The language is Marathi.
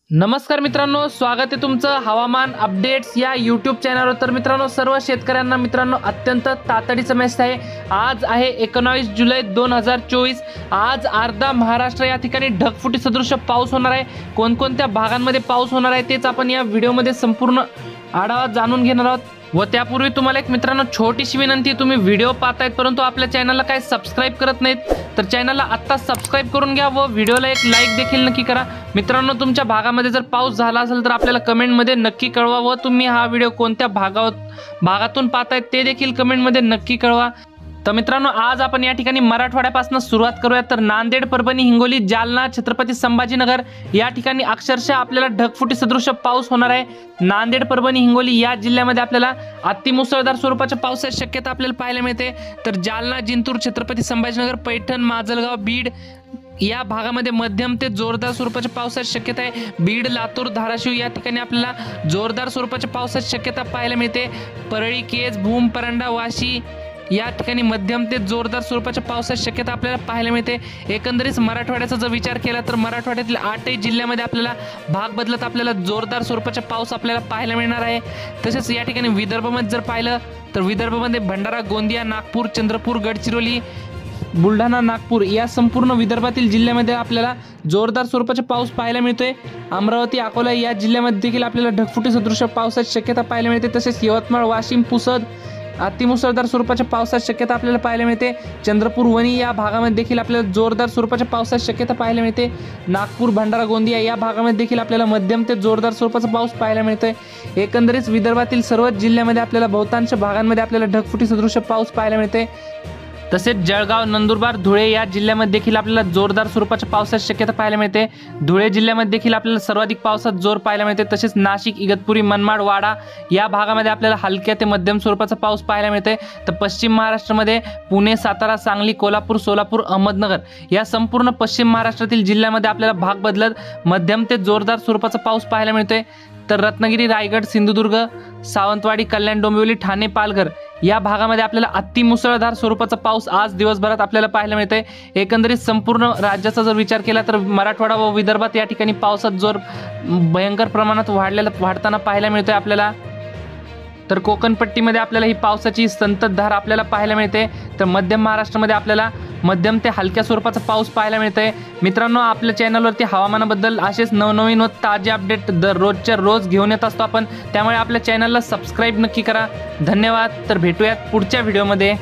नमस्कार मित्रांनो, स्वागत आहे तुमचं हवामान अपडेट्स या यूट्यूब चॅनलवर। तर मित्रांनो, सर्व शेतकऱ्यांना मित्रांनो अत्यंत तातडीचं मेसेज आहे। आज आहे 19 जुलै 2024। आज अर्धा महाराष्ट्र या ठिकाणी ढगफुटी सदृश पाऊस होणार आहे। कोणकोणत्या भागांमध्ये पाऊस होणार आहे तेच आपण या व्हिडिओमध्ये संपूर्ण आढावा जाणून घेणार आहोत। व त्यापूर्वी तुम्हाला एक मित्रांनो छोटीशी विनंती, तुम्ही व्हिडिओ पाहतायत परंतु आपल्या चॅनलला काय सबस्क्राइब करत नाहीत तर चॅनलला आत्ता सबस्क्राइब करून घ्या व व्हिडिओला एक लाईक देखील नक्की करा। मित्रांनो, तुमच्या भागामध्ये जर पाऊस झाला असेल तर आपल्याला कमेंटमध्ये नक्की कळवा व तुम्ही हा व्हिडिओ कोणत्या भागातून पाहतायत ते देखील कमेंटमध्ये नक्की कळवा। तर मित्रांनो, आज आपण या ठिकाणी मराठवाड्यापासून सुरुवात करूया। तर नांदेड, परभणी, हिंगोली, जालना, छत्रपती संभाजीनगर या ठिकाणी अक्षरशः आपल्याला ढगफुटी सदृश पाऊस होणार आहे। नांदेड, परभणी, हिंगोली या जिल्ह्यामध्ये आपल्याला अतिमुसळधार स्वरूपाच्या पावसाची शक्यता आपल्याला पाहायला मिळते। तर जालना, जिंतूर, छत्रपती संभाजीनगर, पैठण, माजलगाव, बीड या भागामध्ये मध्यम ते जोरदार स्वरूपाच्या पावसाची शक्यता आहे। बीड, लातूर, धाराशिव या ठिकाणी आपल्याला जोरदार स्वरूपाच्या पावसाची शक्यता पाहायला मिळते। परळी, केज, भूम, परंडा, वाशी या ठिकाणी मध्यम ते जोरदार स्वरूपाच्या पावसाची शक्यता आपल्याला पाहायला मिळते। एकंदरीत मराठवाड्याचा जर विचार केला तर मराठवाड्यातील 8 जिल्ह्यामध्ये आपल्याला भाग बदलत आपल्याला जोरदार स्वरूपाचा पाऊस आपल्याला पाहायला मिळणार आहे। तसेच या ठिकाणी विदर्भामध्ये जर पाहिलं तर विदर्भामध्ये भंडारा, गोंदिया, नागपूर, चंद्रपूर, गडचिरोली, बुलढाणा, नागपूर या संपूर्ण विदर्भातील जिल्ह्यामध्ये आपल्याला जोरदार स्वरूपाचा पाऊस पाहायला मिळतोय। अमरावती, अकोला या जिल्ह्यामध्ये देखील आपल्याला ढगफुटी सदृश पावसाची शक्यता पाहायला मिळते। तसेच यवतमाळ, वाशिम, पुसद अतिमुसळधार स्वरूपाच्या पावसाची शक्यता आपल्याला पाहायला मिळते। चंद्रपूर, वणी या भागामध्ये देखील आपल्याला जोरदार स्वरूपाच्या पावसाची शक्यता पाहायला मिळते। नागपूर, भंडारा, गोंदिया या भागामध्ये देखील आपल्याला मध्यम ते जोरदार स्वरूपाचा पाऊस पाहायला मिळतोय। एकंदरीत विदर्भातील सर्वच जिल्ह्यामध्ये आपल्याला बहुतांश भागांमध्ये आपल्याला ढगफुटी सदृश पाऊस पाहायला मिळते। तसेच जळगाव, नंदुरबार, धुळे या जिल्ह्यामध्ये देखील आपल्याला जोरदार स्वरूपाच्या पावसाची शक्यता पाहायला मिळते। धुळे जिल्ह्यामध्ये देखील आपल्याला सर्वाधिक पावसात जोर पाहायला मिळते। तसेच नाशिक, इगतपुरी, मनमाड, वाडा या भागामध्ये आपल्याला हलक्या ते मध्यम स्वरूपाचा पाऊस पाहायला मिळते। तर पश्चिम महाराष्ट्रामध्ये पुणे, सातारा, सांगली, कोल्हापूर, सोलापूर, अहमदनगर या संपूर्ण पश्चिम महाराष्ट्रातील जिल्ह्यामध्ये आपल्याला भाग बदलत मध्यम ते जोरदार स्वरूपाचा पाऊस पाहायला मिळतोय। तर रत्नागिरी, रायगड, सिंधुदुर्ग, सावंतवाडी, कल्याण, डोंबिवली, ठाणे, पालघर या भागामध्ये आपल्याला अतिमुसळधार स्वरूपाचा पाऊस आज दिवसभरात आपल्याला पाहायला मिळतोय। एकंदरीत संपूर्ण राज्याचा जर विचार केला तर मराठवाडा व विदर्भात या ठिकाणी पावसाचा जोर भयंकर प्रमाणात वाढताना पाहायला मिळतोय आपल्याला। तर कोकणपट्टीमध्ये आपल्याला ही पावसाची संततधार आपल्याला पाहायला मिळते। तर मध्य महाराष्ट्रामध्ये आपल्याला मध्यम ते हलक्या स्वरूपाचा पाऊस पाहायला मिळतोय। मित्रांनो, आपल्या चॅनलवरती हवामानाबद्दल असेच नवनवीन व ताजे अपडेट रोजच्या रोज घेऊन येत असतो आपण, त्यामुळे आपल्या चॅनलला सबस्क्राईब नक्की करा। धन्यवाद। तर भेटूयात पुढच्या व्हिडिओमध्ये।